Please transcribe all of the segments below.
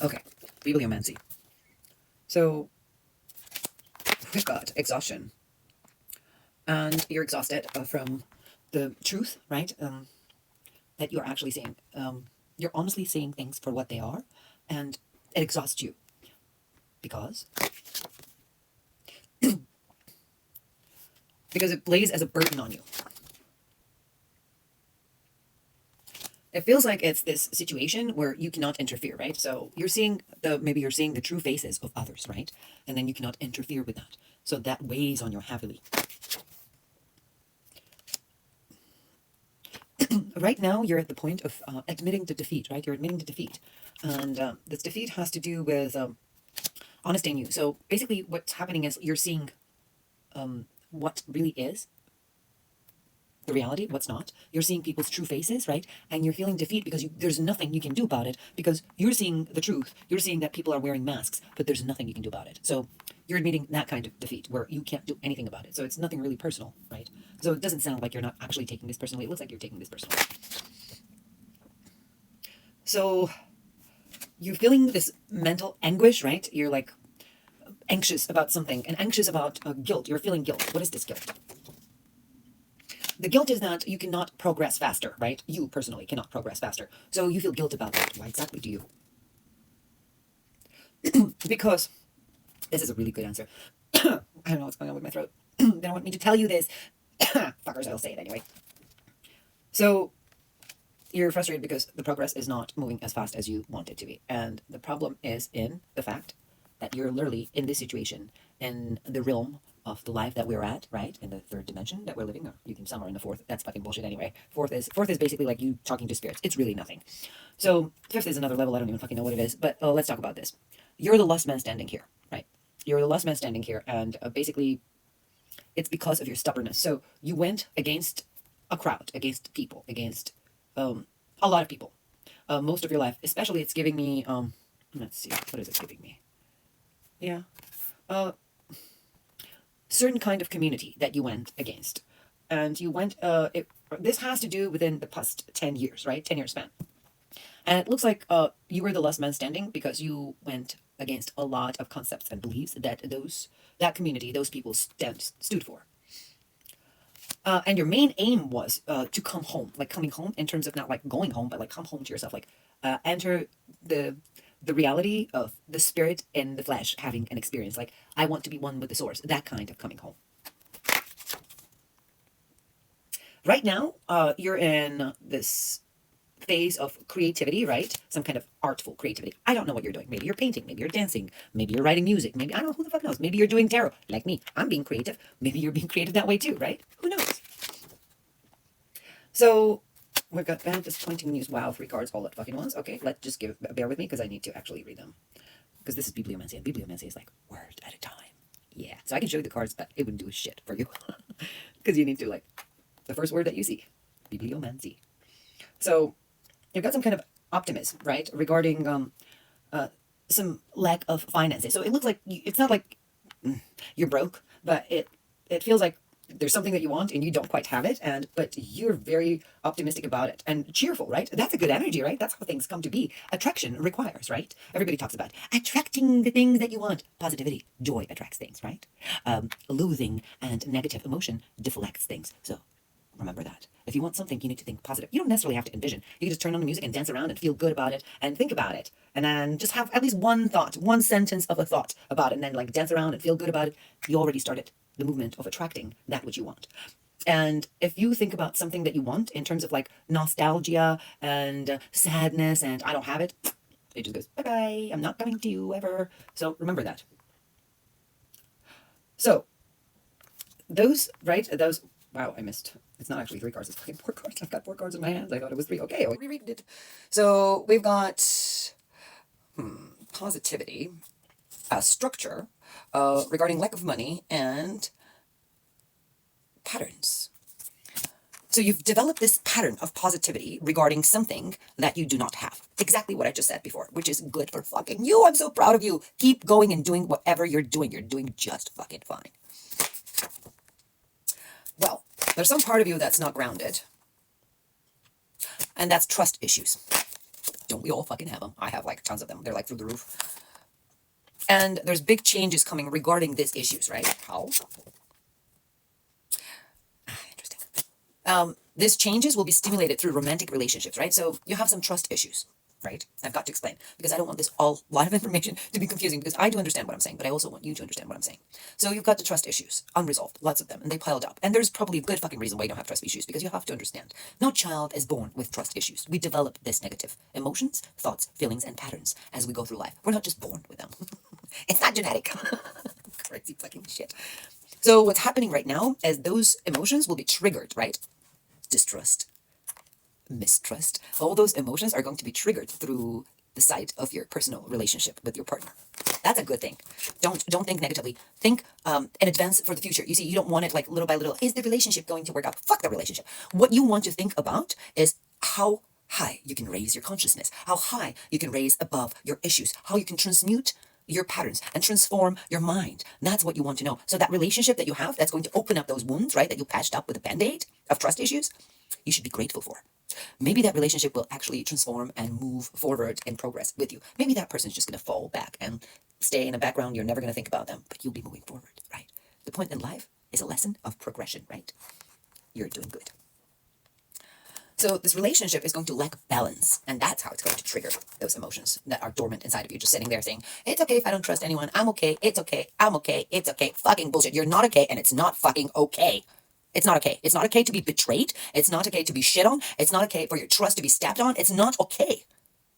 Okay, Bibliomancy. So we've got exhaustion. And you're exhausted from the truth, right? That you're actually saying. You're honestly saying things for what they are, and it exhausts you because it lays as a burden on you. It feels like it's this situation where you cannot interfere, right? So maybe you're seeing the true faces of others, right? And then you cannot interfere with that. So that weighs on you heavily. Right now, you're at the point of admitting the defeat, right? You're admitting the defeat. And this defeat has to do with honesty in you. So basically what's happening is you're seeing what really is the reality, what's not. You're seeing people's true faces, right? And you're feeling defeat because there's nothing you can do about it, because you're seeing the truth. You're seeing that people are wearing masks, but there's nothing you can do about it. So you're admitting that kind of defeat where you can't do anything about it. So it's nothing really personal, right? So it doesn't sound like you're not actually taking this personally. It looks like you're taking this personally. So you're feeling this mental anguish, right? You're like anxious about something and anxious about guilt. You're feeling guilt. What is this guilt? The guilt is that you cannot progress faster, right? You personally cannot progress faster. So you feel guilt about that. Why exactly do you? Because this is a really good answer. I don't know what's going on with my throat. They don't want me to tell you this. Fuckers, I'll say it anyway. So you're frustrated because the progress is not moving as fast as you want it to be. And the problem is in the fact that you're literally in this situation, in the realm of the life that we're at, right? In the third dimension that we're living, or you can some are in the fourth. That's fucking bullshit anyway. Fourth is basically like you talking to spirits. It's really nothing. So fifth is another level. I don't even fucking know what it is. But let's talk about this. You're the last man standing here, right? You're the last man standing here, and basically, it's because of your stubbornness. So you went against a crowd, against people, against a lot of people, most of your life. Especially, it's giving me. Let's see, what is it giving me? Yeah. Certain kind of community that you went against. And you went, this has to do within the past 10 years, right? 10-year span. And it looks like you were the last man standing because you went against a lot of concepts and beliefs that that community, those people stood for. And your main aim was to come home, like coming home in terms of not like going home, but like come home to yourself, like enter the reality of the spirit and the flesh having an experience. Like, I want to be one with the source, that kind of coming home. Right now, you're in this phase of creativity, right? Some kind of artful creativity. I don't know what you're doing. Maybe you're painting, maybe you're dancing, maybe you're writing music, maybe, I don't know, who the fuck knows? Maybe you're doing tarot, like me. I'm being creative. Maybe you're being creative that way too, right? Who knows? So we've got bad, disappointing news. Wow, 3 cards all at fucking once. Okay, let's just bear with me because I need to actually read them. Because this is Bibliomancy, and Bibliomancy is like word at a time. Yeah, so I can show you the cards, but it wouldn't do a shit for you. Because you need to, like, the first word that you see, Bibliomancy. So you've got some kind of optimism, right, regarding some lack of finances. So it looks like it's not like you're broke, but it feels like there's something that you want and you don't quite have it, but you're very optimistic about it and cheerful, right? That's a good energy, right? That's how things come to be. Attraction requires, right? Everybody talks about attracting the things that you want. Positivity, joy attracts things, right? Loathing and negative emotion deflects things. So remember that. If you want something, you need to think positive. You don't necessarily have to envision. You can just turn on the music and dance around and feel good about it and think about it. And then just have at least one thought, one sentence of a thought about it, and then like dance around and feel good about it. You already started the movement of attracting that which you want. And if you think about something that you want in terms of like nostalgia and sadness and I don't have it, it just goes, bye-bye, I'm not coming to you ever. So remember that. So those, right, those, wow, I missed. It's not actually 3 cards, it's fucking 4 cards. I've got 4 cards in my hands. I thought it was 3. Okay, I'll reread it. So we've got positivity, structure, regarding lack of money, and patterns. So you've developed this pattern of positivity regarding something that you do not have. Exactly what I just said before, which is good for fucking you. I'm so proud of you. Keep going and doing whatever you're doing. You're doing just fucking fine. Well, there's some part of you that's not grounded. And that's trust issues. Don't we all fucking have them? I have like tons of them. They're like through the roof. And there's big changes coming regarding these issues, right? How? Interesting. These changes will be stimulated through romantic relationships, right? So you have some trust issues, right? I've got to explain because I don't want this lot of information to be confusing, because I do understand what I'm saying, but I also want you to understand what I'm saying. So you've got the trust issues, unresolved, lots of them, and they piled up. And there's probably a good fucking reason why you don't have trust issues, because you have to understand, no child is born with trust issues. We develop this negative emotions, thoughts, feelings, and patterns as we go through life. We're not just born with them. It's not genetic. Crazy fucking shit. So what's happening right now is those emotions will be triggered, right? Distrust, mistrust, all those emotions are going to be triggered through the side of your personal relationship with your partner. That's a good thing. Don't think negatively. Think in advance for the future. You see, you don't want it like little by little. Is the relationship going to work out? Fuck the relationship. What you want to think about is how high you can raise your consciousness, how high you can raise above your issues, how you can transmute your patterns and transform your mind. That's what you want to know. So that relationship that you have, that's going to open up those wounds, right, that you patched up with a band-aid of trust issues, you should be grateful for. Maybe that relationship will actually transform and move forward and progress with you. Maybe that person's just going to fall back and stay in the background. You're never going to think about them, but you'll be moving forward, right? The point in life is a lesson of progression, right? You're doing good. So this relationship is going to lack balance, and that's how it's going to trigger those emotions that are dormant inside of you, just sitting there saying, it's okay if I don't trust anyone. I'm okay. It's okay. I'm okay. It's okay. Fucking bullshit. You're not okay, and it's not fucking okay. It's not okay. It's not okay to be betrayed. It's not okay to be shit on. It's not okay for your trust to be stepped on. It's not okay.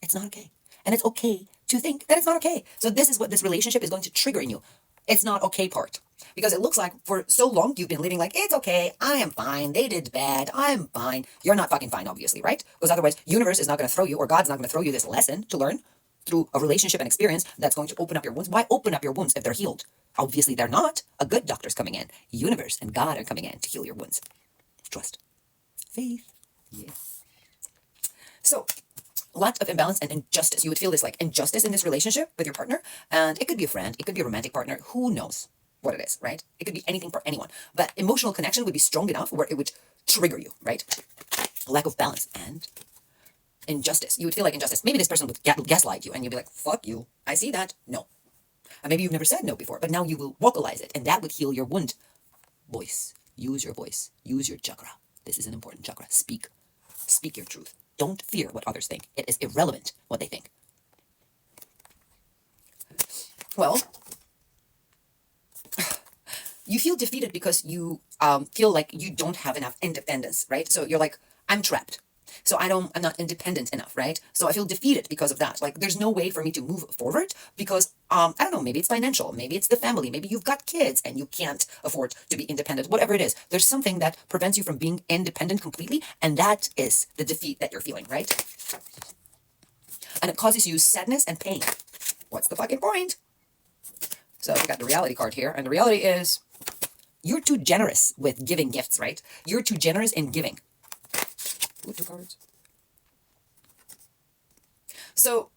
It's not okay. And it's okay to think that it's not okay. So this is what this relationship is going to trigger in you. It's not okay part. Because it looks like for so long you've been living like, it's okay, I am fine, they did bad, I'm fine. You're not fucking fine, obviously, right? Because otherwise, universe is not going to throw you, or God's not going to throw you this lesson to learn through a relationship and experience that's going to open up your wounds. Why open up your wounds if they're healed? Obviously, they're not. A good doctor's coming in. Universe and God are coming in to heal your wounds. Trust. Faith. Yeah. So, lots of imbalance and injustice. You would feel this like injustice in this relationship with your partner. And it could be a friend. It could be a romantic partner. Who knows what it is, right? It could be anything for anyone. But emotional connection would be strong enough where it would trigger you, right? Lack of balance and injustice. You would feel like injustice. Maybe this person would gaslight you and you'd be like, fuck you. I see that. No. And maybe you've never said no before, but now you will vocalize it, and that would heal your wound. Voice. Use your voice. Use your chakra. This is an important chakra. Speak. Speak your truth. Don't fear what others think. It is irrelevant what they think. Well, you feel defeated because you feel like you don't have enough independence, right? So you're like, I'm trapped. So I'm not independent enough, right? So I feel defeated because of that. Like, there's no way for me to move forward because, I don't know, maybe it's financial, maybe it's the family, maybe you've got kids and you can't afford to be independent, whatever it is. There's something that prevents you from being independent completely, and that is the defeat that you're feeling, right? And it causes you sadness and pain. What's the fucking point? So we got the reality card here, and the reality is you're too generous with giving gifts, right? You're too generous in giving. Ooh, 2 cards. So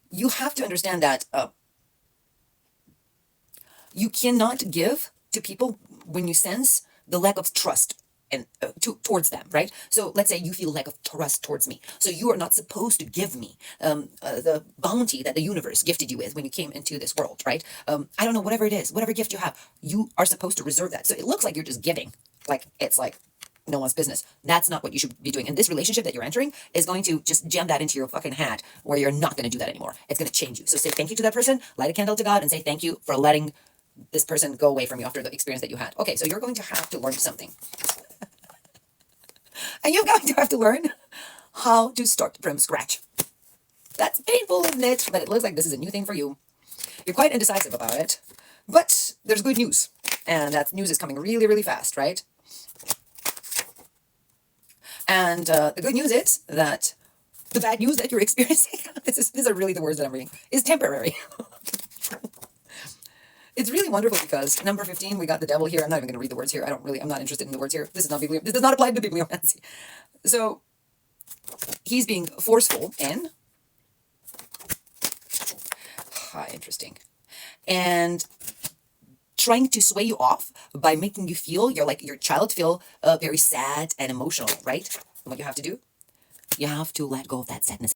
you have to understand that you cannot give to people when you sense the lack of trust and towards them, right? So let's say you feel lack of trust towards me. So you are not supposed to give me the bounty that the universe gifted you with when you came into this world, right? I don't know, whatever it is, whatever gift you have, you are supposed to reserve that. So it looks like you're just giving. Like, it's like no one's business. That's not what you should be doing. And this relationship that you're entering is going to just jam that into your fucking hat where you're not going to do that anymore. It's going to change you. So say thank you to that person, light a candle to God, and say thank you for letting this person go away from you after the experience that you had. Okay, so you're going to have to learn something. And you're going to have to learn how to start from scratch. That's painful, isn't it? But it looks like this is a new thing for you. You're quite indecisive about it. But there's good news. And that news is coming really, really fast, right? And the good news is that the bad news that you're experiencing, these are really the words that I'm reading, is temporary. It's really wonderful because number 15, we got the devil here. I'm not even going to read the words here. I'm not interested in the words here. This does not apply to bibliomancy. So he's being forceful in. Interesting. And trying to sway you off by making you feel, your child feel very sad and emotional, right? And what you have to do You have to let go of that sadness.